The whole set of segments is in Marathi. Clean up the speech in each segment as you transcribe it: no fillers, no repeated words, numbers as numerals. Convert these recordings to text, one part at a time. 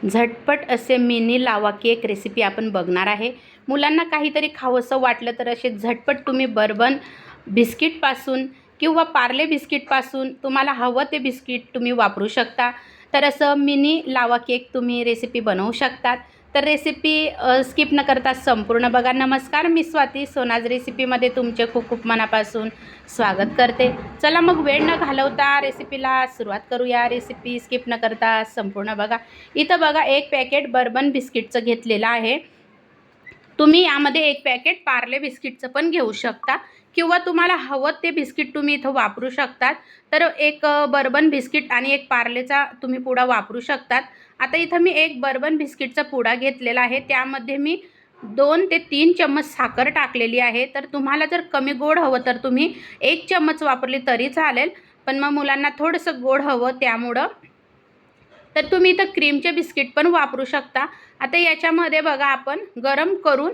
झटपट असे मिनी लावा केक रेसिपी आपण बघणार आहे। मुलांना काहीतरी खावंसं वाटलं तर असे झटपट तुम्ही बर्बन बिस्किटपासून किंवा पार्ले बिस्किटपासून तुम्हाला हवं ते बिस्किट तुम्ही वापरू शकता। तर असं मिनी लावा केक तुम्ही रेसिपी बनवू शकतात। तर रेसिपी स्किप न करता संपूर्ण बघा। नमस्कार, मी स्वाती सोनाज रेसिपीमध्ये तुमचे खूप खूप मनापासून स्वागत करते। चला मग वेळ न घालवता रेसिपीला सुरुवात करूया। रेसिपी स्किप न करता संपूर्ण बघा। इथं बघा एक पॅकेट बर्बन बिस्किटचं घेतलेलं आहे। तुम्ही यामध्ये एक पॅकेट पार्ले बिस्किटचं पण घेऊ शकता किंवा तुम्हाला हवं ते बिस्किट तुम्ही इथं वापरू शकतात। तर एक बर्बन बिस्किट आणि एक पार्लेचा तुम्ही पुडा वापरू शकतात। आता इथं मी एक बर्बन बिस्किटचा पुडा घेतलेला आहे, त्यामध्ये मी 2 ते 3 चम्मच साखर टाकलेली आहे। तर तुम्हाला जर कमी गोड हवं तर तुम्ही 1 चम्मच वापरली तरी चालेल, पण मग मुलांना थोडंसं गोड हवं त्यामुळं तर तुम्ही इथं क्रीमचे बिस्किट पण वापरू शकता। आता याच्यामध्ये बघा आपण गरम करून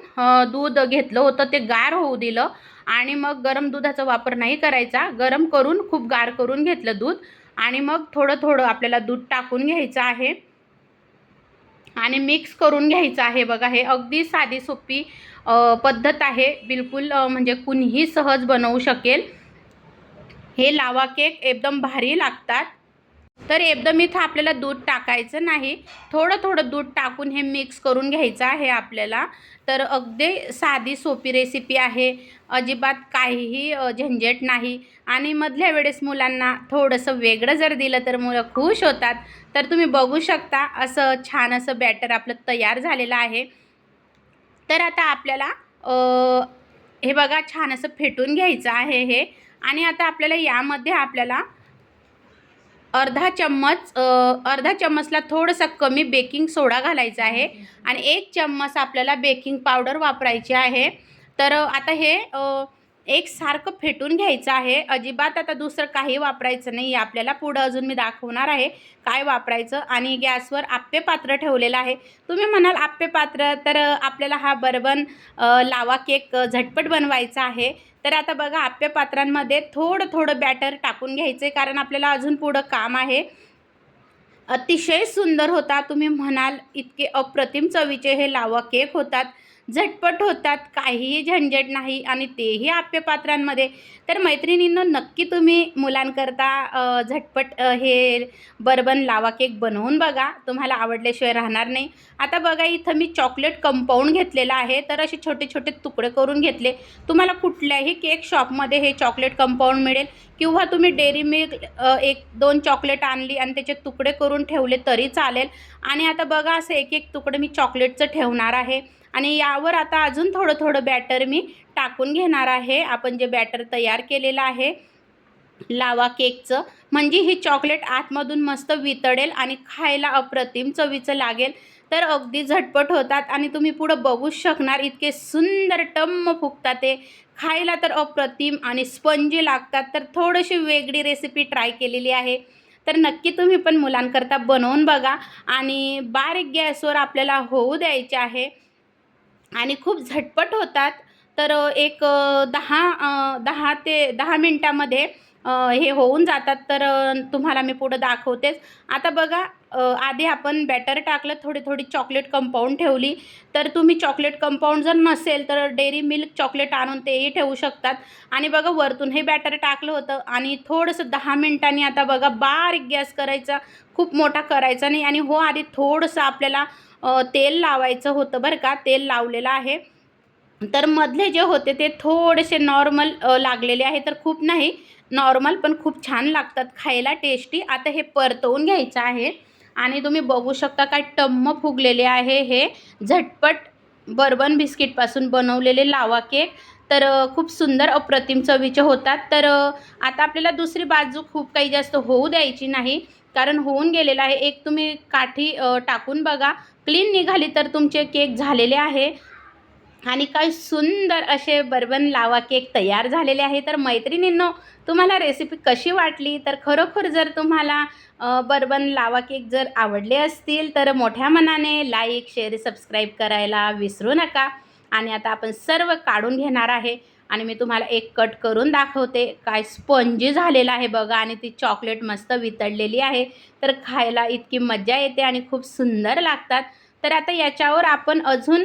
दूध घेतलं होतं, ते गार होऊ दिलं आणि मग गरम दुधाचा वापर नाही करायचा। गरम करून खूप गार करून घेतलं दूध आणि मग थोडं थोडं आपल्याला दूध टाकून घ्यायचं आहे आणि मिक्स करून घ्यायचं आहे। बघा हे अगदी साधी सोपी पद्धत आहे, बिलकुल म्हणजे कुणीही सहज बनवू शकेल। हे लावा केक एकदम भारी लागतात। तर एकदम इथं आपल्याला दूध टाकायचं नाही, थोडं थोडं दूध टाकून हे मिक्स करून घ्यायचं आहे आपल्याला। तर अगदी साधी सोपी रेसिपी आहे, अजिबात काहीही झंझट नाही आणि मधल्या वेळेस मुलांना थोडंसं वेगळं जर दिलं तर मुलं खुश होतात। तर तुम्ही बघू शकता असं छान असं बॅटर आपलं तयार झालेलं आहे। तर आता आपल्याला हे बघा छान असं फेटून घ्यायचं आहे हे आणि आता आपल्याला यामध्ये आपल्याला अर्धा चम्मचला थोडंसं कमी बेकिंग सोडा घालायचा आहे आणि 1 चम्मच आपल्याला बेकिंग पावडर वापरायची आहे। तर आता हे एकसारखं फेटून घ्यायचं आहे, अजिबात आता दुसरं काही वापरायचं नाही आपल्याला। पुढं अजून मी दाखवणार आहे काय वापरायचं। आणि गॅसवर आप्पे पात्र ठेवलेलं आहे। तुम्ही म्हणाल आप्पे पात्र, तर आपल्याला हा बर्बन लावा केक झटपट बनवायचा आहे। तर आता बघा आप्पे पात्रांमध्ये थोडं थोडं बॅटर टाकून घ्यायचं आहे, कारण आपल्याला अजून पुढं काम आहे। अतिशय सुंदर होता, तुम्ही म्हणाल इतके अप्रतिम चवीचे हे लावा केक होतात, झटपट होतात, काहीही झंझट नाही आणि तेही आप्पे पात्रांमध्ये। तर मैत्रिणींनो, नक्की तुम्ही मुलांकरता झटपट हे बर्बन लावा केक बनवून बघा, तुम्हाला आवडल्याशिवाय राहणार नाही। आता बघा इथं मी चॉकलेट कंपाऊंड घेतलेला आहे, तर असे छोटे छोटे तुकडे करून घेतले। तुम्हाला कुठल्याही केक शॉपमध्ये हे चॉकलेट कंपाऊंड मिळेल किंवा तुम्ही डेअरी मिल्क 1-2 चॉकलेट आणली आणि त्याचे तुकडे करून ठेवले तरी चालेल। आणि आता बघा असं एक एक तुकडे मी चॉकलेटचं ठेवणार आहे आणि यावर आता अजून थोडं थोडं बॅटर मी टाकून घेणार आहे, आपण जे बॅटर तयार केलेलं आहे लावा केकचं। म्हणजे ही चॉकलेट आतमधून मस्त वितळेल आणि खायला अप्रतिम चवीचं लागेल। तर अगदी झटपट होतात आणि तुम्ही पुढं बघूच शकणार इतके सुंदर टम्म फुगतात ते, खायला तर अप्रतिम आणि स्पंजी लागतात। तर थोडीशी वेगळी रेसिपी ट्राय केलेली आहे, तर नक्की तुम्ही पण मुलांकरता बनवून बघा आणि बारीक गॅसवर आपल्याला होऊ द्यायचे आहे आणि खूप झटपट होतात। तर एक 10 ते 10 मिनटामध्ये हे होऊन जातात। तर तुम्हाला मी पुढं दाखवतेच। आता बघा आधी आपण बॅटर टाकलं, थोडी थोडी चॉकलेट कंपाऊंड ठेवली। तर तुम्ही चॉकलेट कंपाऊंड जर नसेल तर डेअरी मिल्क चॉकलेट आणून तेही ठेवू शकतात। आणि बघा वरतून हे बॅटर टाकलं होतं आणि थोडंसं 10 मिनिटांनी आता बघा बारीक गॅस करायचा, खूप मोठा करायचा नाही। आणि हो आधी थोडंसं आपल्याला तेल लावायचं होतं बरं का, तेल लावलेलं आहे। तर मधले जे होते ते थोडेसे नॉर्मल लागलेले आहे, तर खूप नाही, नॉर्मल, पण खूप छान लागतात खायला, टेस्टी। आता हे परतवून घ्यायचं आहे आणि तुम्ही बघू शकता काय टम्म फुगलेले आहे हे झटपट बर्बन बिस्किटपासून बनवलेले लावा केक। तर खूप सुंदर अप्रतिम चवीचे होतात। तर आता आपल्याला दुसरी बाजू खूप काही जास्त होऊ द्यायची नाही, कारण होऊन गेलेलं आहे। एक तुम्ही काठी टाकून बघा, क्लीन निघाली तर तुमचे केक झालेले आहे आणि काय सुंदर असे बर्बन लावा केक तयार झालेले आहे। तर मैत्रिणींनो, तुम्हाला रेसिपी कशी वाटली? तर खरोखर जर तुम्हाला बर्बन लावा केक जर आवडले असतील तर मोठ्या मनाने लाईक, शेअर, सबस्क्राईब करायला विसरू नका। आणि आता आपण सर्व काढून घेणार आहे आणि मी तुम्हाला एक कट करून दाखवते. काय स्पंजी झालेला आहे बघा आणि ती चॉकलेट मस्त वितळलेली आहे. तर खायला इतकी मजा येते आणि खूप सुंदर लागतात. तर आता याच्यावर आपण अजून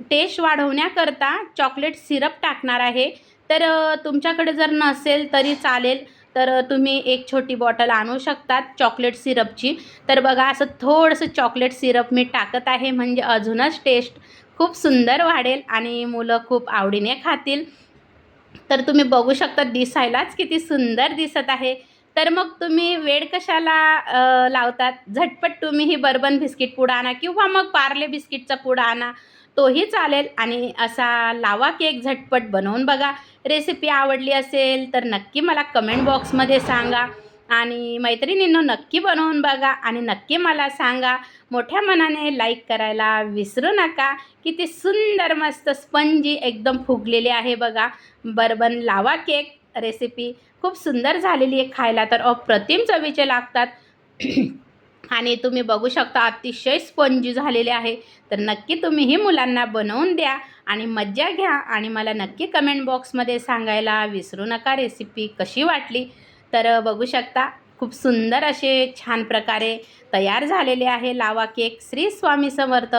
टेस्ट वाढवण्याकरता चॉकलेट सिरप टाकणार आहे. तर तुमच्याकडे जर नसेल तरी चालेल, तर तुम्ही एक छोटी बॉटल आणू शकतात चॉकलेट सिरपची. तर बघा असं थोडंसं चॉकलेट सिरप मी टाकत आहे, म्हणजे अजूनच टेस्ट खूप सुंदर वाढेल आणि मुलं खूप आवडीने खातील. तर तुम्ही बघू शकता दिसायलाच किती सुंदर दिसत आहे. तर मग तुम्ही वेळ कशाला लावतात? झटपट तुम्ही ही बर्बन बिस्किट पुडा आणा किंवा मग पार्ले बिस्किटचा पुडा आणा, तोही चालेल आणि असा लावा केक झटपट बनवून बघा. रेसिपी आवडली असेल तर नक्की मला कमेंट बॉक्समध्ये सांगा आणि मैत्रिणींनो नक्की बनवून बघा आणि नक्की मला सांगा. मोठ्या मनाने लाईक करायला विसरू नका. किती सुंदर मस्त स्पंजी एकदम फुगलेले आहे बघा बर्बन लावा केक रेसिपी. खूप सुंदर झालेली आहे, खायला तर अप्रतिम चवीचे लागतात. आणि तुम्ही बघू शकता अतिशय स्पंजी झालेले आहे. तर नक्की तुम्हीही मुलांना बनवून द्या आणि मज्जा घ्या आणि मला नक्की कमेंट बॉक्समध्ये सांगायला विसरू नका रेसिपी कशी वाटली. तर बघू शकता खूप सुंदर असे छान प्रकारे तयार झालेले आहे लावा केक. श्री स्वामी समर्थ.